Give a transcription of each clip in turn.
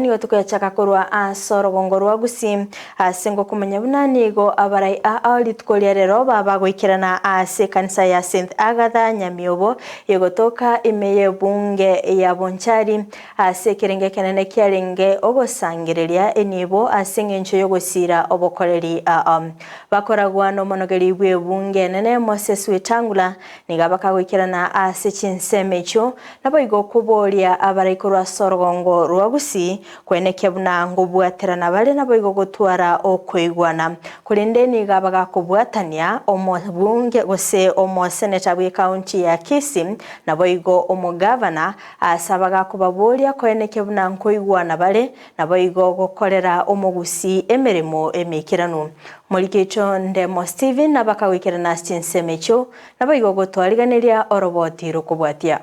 nigo tukachaka korwa asorogongo rwa Gusii asengo kumenya bunanigo abarai aolitukolia rero baba goikirana ase kanisa ya St Agatha Nyamiobo yegotoka imeye bunge ya Bonchari ase kirenge kenene kiarenge ogosangireria enibo asengencho yogosira obokoreri bakoragwa no monogeri bwe bunge nene Moses Wetangula niga bakagoikirana ase chinsemecho nabo igokuboria abarai korwa sorogongo rwa Gusii kweneke buna ngobwaterana bale nabo igogotwara okoigwana kurinde niga bagakobwatania omubunge gose Seneta bwe Kaunti ya Kisii nabo igo Gavana asabaga kubaboria kweneke buna nkoigwana bale nabo igo gokorera Gusii emeremo emikirano Molikicho Ndemo Steven nabakawikirana chinsemecho nabo igo gotwariganiria oroboti rokobwatia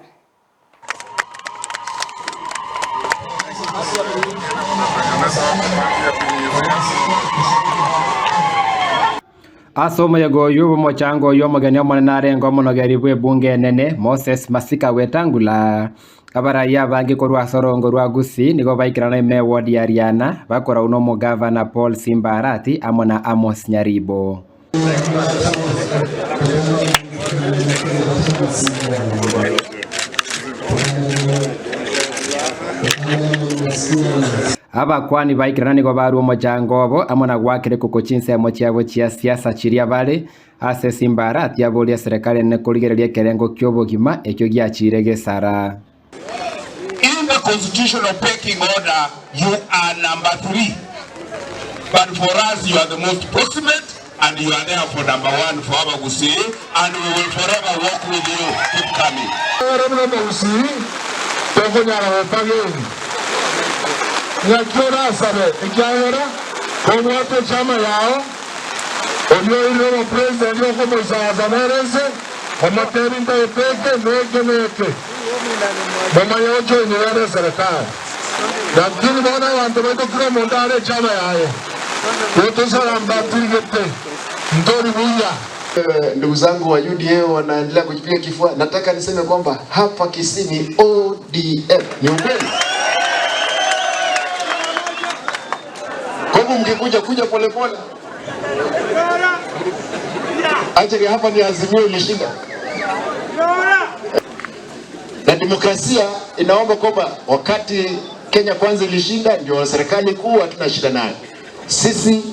Asoma yago yubo mochango yomogene omonare ngomonogeri bwe bunge nene Moses Masika Wetangula abaraya bangi korwa sorongo rwa Gusii nigo baikirana ime ward ya Riana bakora uno Gavana Paul Simbarati amona Amos Nyaribo aba kwani baikirana nigo baru mochango obo amona gwakire kukochinse mochiabo chia siasa chiria bale ase Simbarati abolia serikali ne kurigereria kerengo kyobogima ekyo giachire gesara. In the constitutional pecking order, you are number 3. But for us, you are the most proximate, and you are therefore number 1 for our Gusii, and we will forever work with you. Keep coming. Mama yojo ni serikali. Lakini bwana wantu wetu kila mondale chama yayo. Wote sana mbatiri gete. Ndori buya. Ndugu zangu wa UDA wanaendelea kujipiga kifua. Nataka niseme kwamba hapa Kisii ni ODM. Ni ukweli. Kwa mngekuja polepole. Acha hapa ni Azimio ilishinda. Na demokrasia inaomba kwamba wakati Kenya kwanza ilishinda ndio serikali kuu hatuna shida nayo. Sisi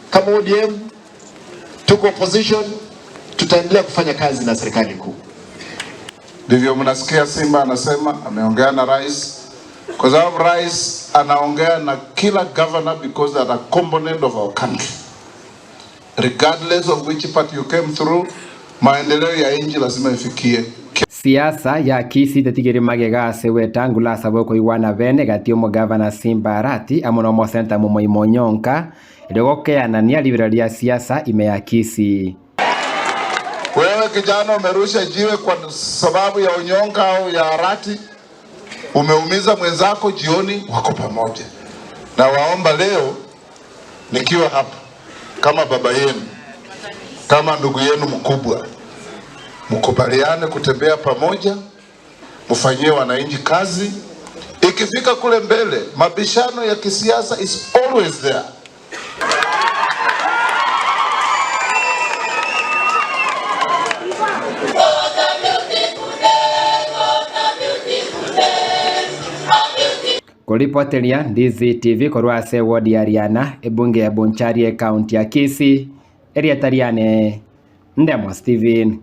kama ODM tuko opposition, tutaendelea kufanya kazi na serikali kuu. Ndivyo mnasikia Simba anasema ameongea na rais, kwa sababu rais anaongea na kila governor because they are a component of our country. Regardless of which party you came through, maendeleo ya nchi lazima ifikie. Siasa ya Kisii tetigiri magega ase Wetangula saboko iwana bene gati Gavana Simbarati amono Seneta Monyonka idogokeana ni liberalia siasa ime ya Kisii. Wewe kijana umerusha jiwe kwa sababu ya unyonga au ya harati, umeumiza mwenzako, jioni wako pamoja. Na waomba leo nikiwa hapa kama baba yenu, kama ndugu yenu mkubwa, mkubaliane kutembea pamoja, mfanyie wananchi kazi. Ikifika kule mbele, mabishano ya kisiasa is always there. Kulipotelia Ndizi TV korwa ase ward ya Riana ebunge ya Bonchari Kaunti ya Kisii area tariane Ndemo Steven.